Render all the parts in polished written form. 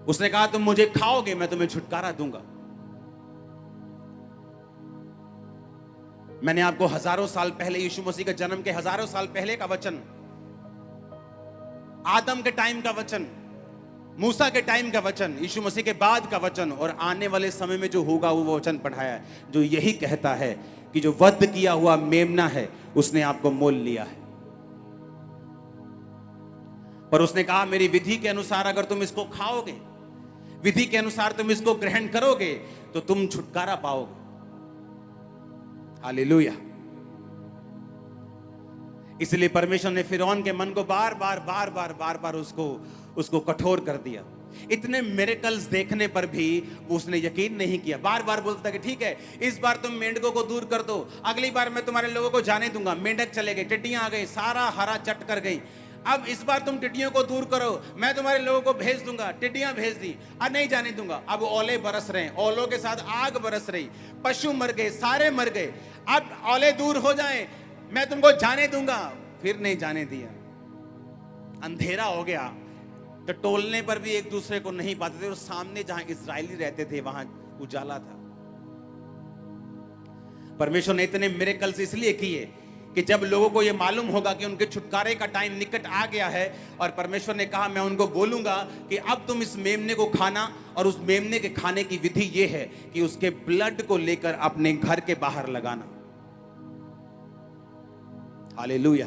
उसने कहा तुम मुझे खाओगे, मैं तुम्हें छुटकारा दूंगा। मैंने आपको हजारों साल पहले, यीशु मसीह के जन्म के हजारों साल पहले का वचन, आदम के टाइम का वचन, मूसा के टाइम का वचन, यीशु मसीह के बाद का वचन और आने वाले समय में जो होगा वो वचन पढ़ाया है, जो यही कहता है कि जो वध किया हुआ मेमना है उसने आपको मोल लिया है। पर उसने कहा मेरी विधि के अनुसार अगर तुम इसको खाओगे, विधि के अनुसार तुम इसको ग्रहण करोगे तो तुम छुटकारा पाओगे। हालेलुया। इसलिए परमेश्वर ने फिरौन के मन को बार बार उसको कठोर कर दिया। इतने मिरेकल्स देखने पर भी उसने यकीन नहीं किया। बार बार बोलता था कि ठीक है, इस बार तुम मेंढकों को दूर कर दो, अगली बार मैं तुम्हारे लोगों को जाने दूंगा। मेंढक चले गए, टिड्डियां आ गई, सारा हरा चट कर गई। अब इस बार तुम टिड्डियों को दूर करो, मैं तुम्हारे लोगों को भेज दूंगा। टिड्डियां भेज दी, अब नहीं जाने दूंगा। अब ओले बरस रहे हैं, ओलों के साथ आग बरस रही, पशु मर गए, सारे मर गए। अब ओले दूर हो जाएं, मैं तुमको जाने दूंगा। फिर नहीं जाने दिया। अंधेरा हो गया तो टोलने पर भी एक दूसरे को नहीं पाते थे, और सामने जहां इजरायली रहते थे वहां उजाला था। परमेश्वर ने इतने मिरेकल्स इसलिए किए कि जब लोगों को यह मालूम होगा कि उनके छुटकारे का टाइम निकट आ गया है, और परमेश्वर ने कहा मैं उनको बोलूंगा कि अब तुम इस मेमने को खाना, और उस मेमने के खाने की विधि यह है कि उसके ब्लड को लेकर अपने घर के बाहर लगाना। हालेलुया।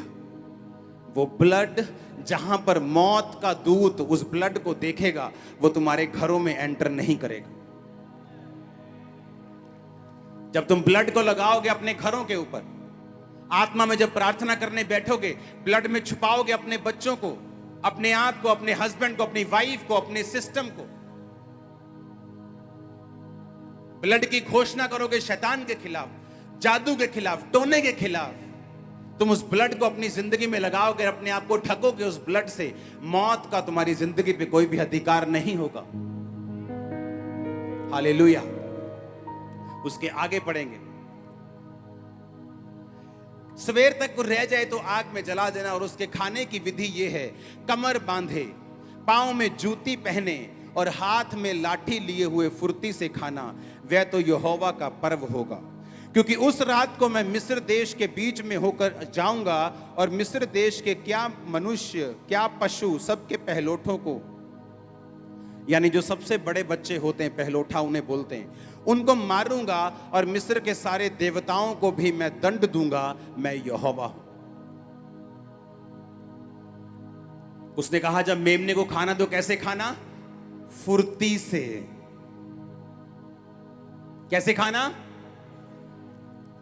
वो ब्लड, जहां पर मौत का दूत उस ब्लड को देखेगा, वो तुम्हारे घरों में एंटर नहीं करेगा। जब तुम ब्लड को लगाओगे अपने घरों के ऊपर, आत्मा में जब प्रार्थना करने बैठोगे, ब्लड में छुपाओगे अपने बच्चों को, अपने आप को, अपने हस्बैंड को, अपनी वाइफ को, अपने सिस्टम को, ब्लड की घोषणा करोगे शैतान के खिलाफ, जादू के खिलाफ, टोने के खिलाफ। तुम उस ब्लड को अपनी जिंदगी में लगाओगे, अपने आप को ठगोगे उस ब्लड से, मौत का तुम्हारी जिंदगी पे कोई भी अधिकार नहीं होगा। हालेलुया। उसके आगे पढ़ेंगे, सवेर तक वो रह जाए तो आग में जला देना। और उसके खाने की विधि ये है, कमर बांधे, पांव में जूती पहने और हाथ में लाठी लिए हुए फुर्ती से खाना, वह तो यहोवा का पर्व होगा। क्योंकि उस रात को मैं मिस्र देश के बीच में होकर जाऊंगा, और मिस्र देश के क्या मनुष्य, क्या पशु, सबके पहलोठों को, यानी जो सबसे बड़े बच्चे होते हैं, पहलोठा उन्हें बोलते हैं, उनको मारूंगा, और मिस्र के सारे देवताओं को भी मैं दंड दूंगा। मैं यहोवा हूं। उसने कहा जब मेमने को खाना तो कैसे खाना? फुर्ती से। कैसे खाना?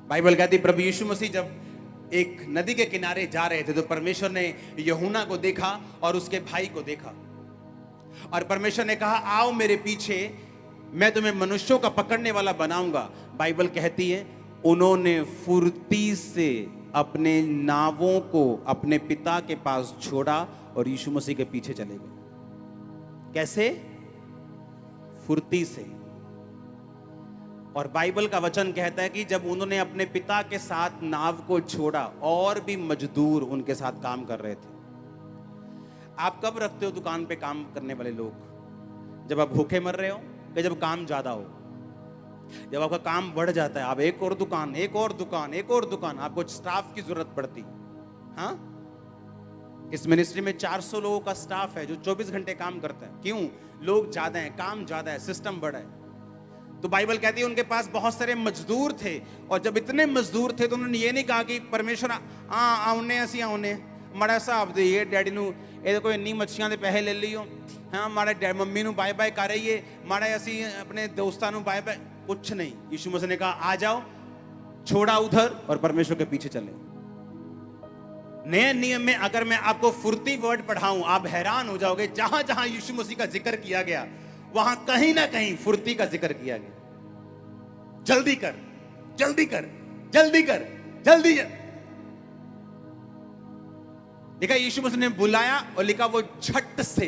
बाइबल कहती प्रभु यीशु मसीह जब एक नदी के किनारे जा रहे थे तो परमेश्वर ने यूहन्ना को देखा और उसके भाई को देखा, और परमेश्वर ने कहा आओ मेरे पीछे, मैं तुम्हें मनुष्यों का पकड़ने वाला बनाऊंगा। बाइबल कहती है उन्होंने फुर्ती से अपने नावों को अपने पिता के पास छोड़ा और यीशु मसीह के पीछे चले गए। कैसे? फुर्ती से। और बाइबल का वचन कहता है कि जब उन्होंने अपने पिता के साथ नाव को छोड़ा, और भी मजदूर उनके साथ काम कर रहे थे। आप कब रखते हो दुकान पे काम करने वाले लोग? जब आप भूखे मर रहे हो, कि जब काम ज्यादा हो, जब आपका काम बढ़ जाता है, आप एक और दुकान, एक और दुकान, एक और दुकान, आपको स्टाफ की जरूरत पड़ती। हाँ, इस मिनिस्ट्री में 400 लोगों का स्टाफ है जो 24 घंटे काम करता है। क्यों? लोग ज्यादा हैं, काम ज्यादा है, सिस्टम बड़ा है। तो बाइबल कहती है उनके पास बहुत सारे मजदूर थे, और जब इतने मजदूर थे तो उन्होंने ये नहीं कहा कि परमेश्वर आउने असी आउने माड़ा हिसाब दे डैडी नू, ये कोई इन्नी मच्छियां दे पैसे ले लियो, हाँ माड़ा मम्मी नू बाय बाय कर रहीए, माड़ा असी अपने दोस्तां नू बाय बाय। कुछ नहीं। यीशु मसीह ने कहा आ जाओ, छोड़ा उधर और परमेश्वर के पीछे चले। नए नियम में अगर मैं आपको फुर्ती वर्ड पढ़ाऊं, आप हैरान हो जाओगे। जहां जहां यीशु मसीह का जिक्र किया गया, वहां कहीं ना कहीं फुर्ती का जिक्र किया गया। जल्दी कर, जल्दी कर, जल्दी कर, जल्दी कर। देखा, यीशु मसीह ने बुलाया और लिखा वो झट से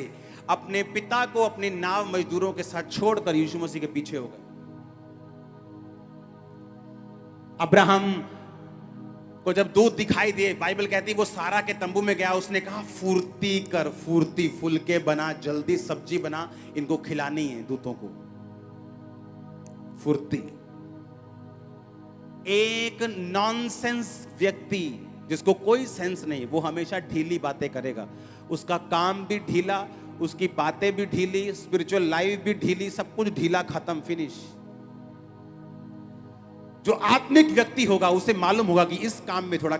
अपने पिता को अपने नाव मजदूरों के साथ छोड़कर यीशु मसीह के पीछे हो गए। अब्राहम को जब दूत दिखाई दिए, बाइबल कहती है वो सारा के तंबू में गया, उसने कहा फुर्ती कर, फुर्ती, फुलके बना, जल्दी सब्जी बना, इनको खिलानी है दूतों को। फुर्ती। एक नॉनसेंस व्यक्ति जिसको कोई सेंस नहीं, वो हमेशा ढीली बातें करेगा, उसका काम भी ढीला, उसकी बातें भी ढीली, स्पिरिचुअल लाइफ भी ढीली, सब कुछ ढीला, खत्म, फिनिश। जो आत्मिक व्यक्ति होगा उसे मालूम होगा कि इस काम में थोड़ा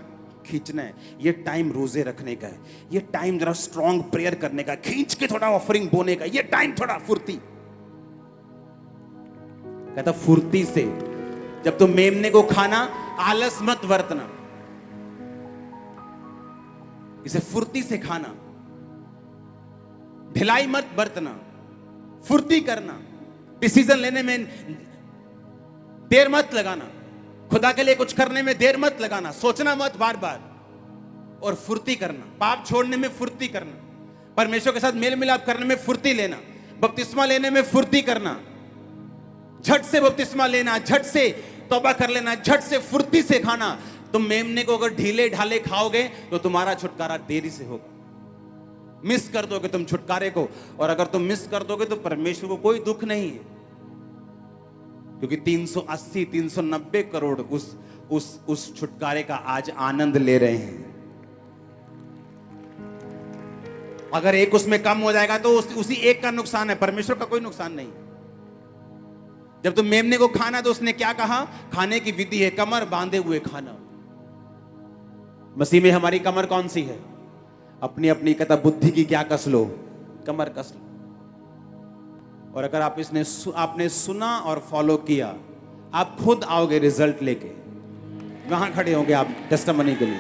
खींचना है, ये टाइम रोजे रखने का है, ये टाइम जरा स्ट्रॉन्ग प्रेयर करने का, खींच के थोड़ा ऑफरिंग बोने का, ये टाइम थोड़ा फुर्ती। कहता फुर्ती से जब तुम मेमने को खाना, आलस मत बरतना, इसे फुर्ती से खाना, ढिलाई मत बरतना, फुर्ती करना, डिसीजन लेने में देर मत लगाना, खुदा के लिए कुछ करने में देर मत लगाना, सोचना मत बार बार, और फुर्ती करना, पाप छोड़ने में फुर्ती करना, परमेश्वर के साथ मेल मिलाप करने में फुर्ती लेना, बपतिस्मा लेने में फुर्ती करना, झट से बपतिस्मा लेना, झट से तौबा कर लेना, झट से फुर्ती से खाना। तुम मेमने को अगर ढीले ढाले खाओगे तो तुम्हारा छुटकारा देरी से होगा, मिस कर दोगे तुम छुटकारे को, और अगर तुम मिस कर दोगे तो परमेश्वर को कोई दुख नहीं है, क्योंकि 380 390 करोड़ उस छुटकारे का आज आनंद ले रहे हैं। अगर एक उसमें कम हो जाएगा तो उसी एक का नुकसान है, परमेश्वर का कोई नुकसान नहीं। जब तुम मेमने को खाना तो उसने क्या कहा, खाने की विधि है कमर बांधे हुए खाना। मसीह में हमारी कमर कौन सी है? अपनी अपनी कहता बुद्धि की क्या कस लो, कमर कस लो। और अगर आपने सुना और फॉलो किया, आप खुद आओगे रिजल्ट लेके, वहां खड़े होंगे आप टेस्टिमनी के लिए।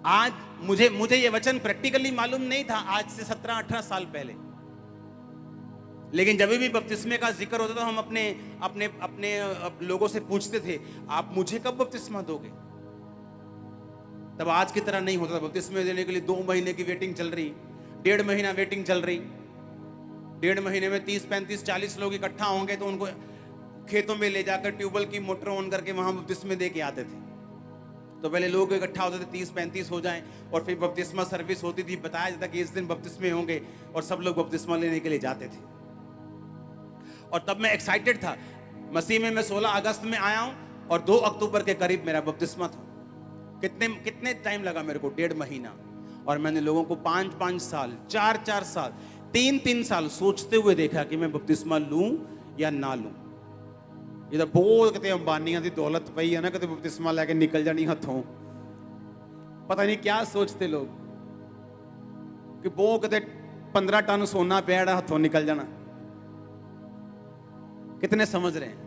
आज मुझे ये वचन प्रैक्टिकली मालूम नहीं था, आज से 17-18 साल पहले, लेकिन जब भी बपतिस्मे का जिक्र होता था हम अपने लोगों से पूछते थे, आप मुझे कब बपतिस्मा दोगे? तब आज की तरह नहीं होता था। बपतिस्मे देने के लिए 2 महीने की वेटिंग चल रही, 1.5 महीना वेटिंग चल रही। 1.5 महीने में 30, 35, 40 लोग इकट्ठा होंगे तो उनको खेतों में ले जाकर ट्यूबवेल की मोटर ऑन करके वहां बपतिस्मे दे के आते थे। तो पहले लोग इकट्ठा होते थे, 30-35 हो जाएं, और फिर बपतिस्मा सर्विस होती थी, बताया जाता कि इस दिन बपतिस्मे होंगे, और सब लोग बपतिस्मा लेने के लिए जाते थे। और तब मैं एक्साइटेड था। मसीह में मैं 16 अगस्त में आया हूं और 2 अक्टूबर के करीब मेरा बपतिस्मा था। कितने टाइम लगा मेरे को? 1.5 महीना। और मैंने लोगों को 5-5 साल, 4-4 साल, 3-3 साल सोचते हुए देखा कि मैं बपतिस्मा लूं या ना लूं। ये तो बहुत कहते अंबानियां दी दौलत पई है ना, कहते बपतिस्मा लेके निकल जानी हथों। पता नहीं क्या सोचते लोग कि वो कहते 15 टन सोना पेड़ा हथों निकल जाना। कितने समझ रहे हैं?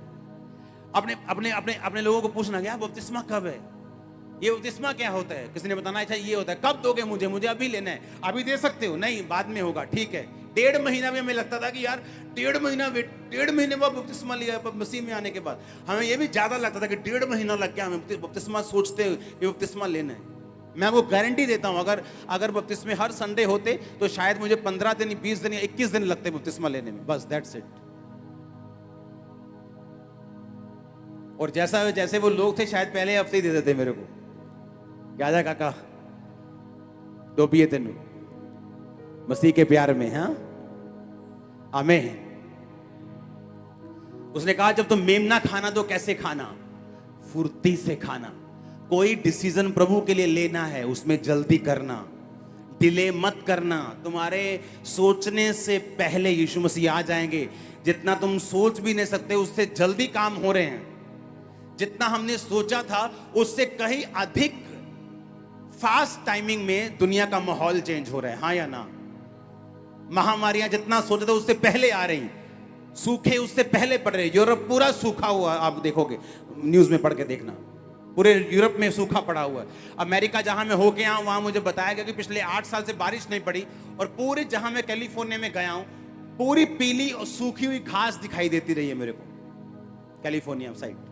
अपने लोगों को पूछना, क्या बपतिस्मा कब है? ये बपतिस्मा क्या होता है? किसी ने बताना, अच्छा ये होता है। कब दोगे मुझे अभी लेना है। अभी दे सकते हो? नहीं, बाद में होगा। ठीक है। 1.5 महीना में हमें लगता था कि यार 1.5 महीने बाद बपतिस्मा लिया मसीह में आने के बाद। हमें ये भी ज्यादा लगता था कि 1.5 महीना लग गया हमें बपतिस्मा सोचते कि बपतिस्मा लेना है। मैं वो गारंटी देता हूं, अगर बपतिस्मे हर संडे होते तो शायद मुझे 15 दिन, 20 दिन या 21 दिन लगते बपतिस्मा लेने में, बस दैट्स इट। और जैसे वो लोग थे शायद पहले हफ्ते ही दे देते मेरे को, क्या जा काका डोबिए तेनू मसीह के प्यार में। हाँ, आमीन। उसने कहा जब तुम मेमना खाना तो कैसे खाना? फुर्ती से खाना। कोई डिसीजन प्रभु के लिए लेना है, उसमें जल्दी करना, डिले मत करना। तुम्हारे सोचने से पहले यीशु मसीह आ जाएंगे। जितना तुम सोच भी नहीं सकते उससे जल्दी काम हो रहे हैं। जितना हमने सोचा था उससे कहीं अधिक फास्ट टाइमिंग में दुनिया का माहौल चेंज हो रहा है। हाँ या ना? महामारियां जितना सोचा था उससे पहले आ रही, सूखे उससे पहले पड़ रहे। यूरोप पूरा सूखा हुआ, आप देखोगे न्यूज में पढ़ के देखना, पूरे यूरोप में सूखा पड़ा हुआ है। अमेरिका जहां मैं होके आया वहां मुझे बताया गया कि पिछले 8 साल से बारिश नहीं पड़ी, और पूरे जहां मैं कैलिफोर्निया में गया हूं पूरी पीली और सूखी हुई घास दिखाई देती रही है मेरे को, कैलिफोर्निया साइड।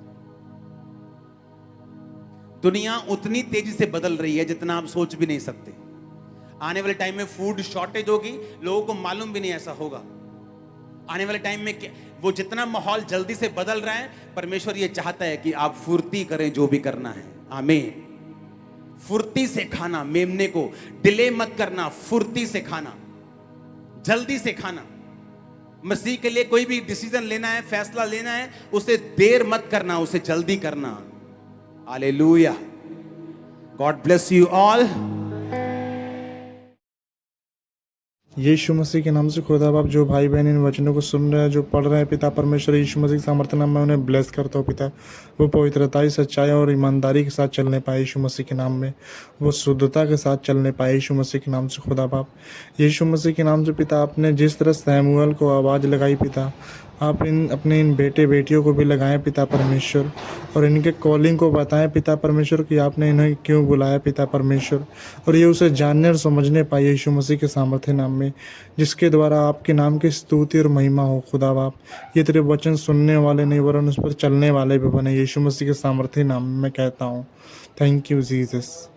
दुनिया उतनी तेजी से बदल रही है जितना आप सोच भी नहीं सकते। आने वाले टाइम में फूड शॉर्टेज होगी, लोगों को मालूम भी नहीं ऐसा होगा। आने वाले टाइम में वो जितना माहौल जल्दी से बदल रहा है, परमेश्वर ये चाहता है कि आप फुर्ती करें जो भी करना है। आमीन। फुर्ती से खाना, मेमने को डिले मत करना, फुर्ती से खाना, जल्दी से खाना। मसीह के लिए कोई भी डिसीजन लेना है, फैसला लेना है, उसे देर मत करना, उसे जल्दी करना। Hallelujah. God bless you all. यीशु मसीह के नाम से खुदा बाप, जो भाई बहन इन वचनों को सुन रहे हैं, जो पढ़ रहे हैं पिता परमेश्वर, यीशु मसीह के सामर्थ्य नाम में उन्हें ब्लेस करता हूँ पिता। वो पवित्रताई, सच्चाई और ईमानदारी के साथ चलने पाए यीशु मसीह के नाम में, वो शुद्धता के साथ चलने पाए यीशु मसीह के नाम से खुदा बाप। यीशु मसीह के नाम से पिता, आपने जिस तरह सैमुअल को आवाज़ लगाई पिता, आप अपने इन बेटे बेटियों को भी लगाएं पिता परमेश्वर, और इनके कॉलिंग को बताएं पिता परमेश्वर कि आपने इन्हें क्यों बुलाया पिता परमेश्वर, और ये उसे जानने और समझने पाए यीशु मसीह के सामर्थ्य नाम में, जिसके द्वारा आपके नाम की स्तुति और महिमा हो खुदा बाप। ये तेरे वचन सुनने वाले नहीं वरन उस पर चलने वाले भी बने, यीशु मसीह के सामर्थ्य नाम में मैं कहता हूँ। Thank you Jesus.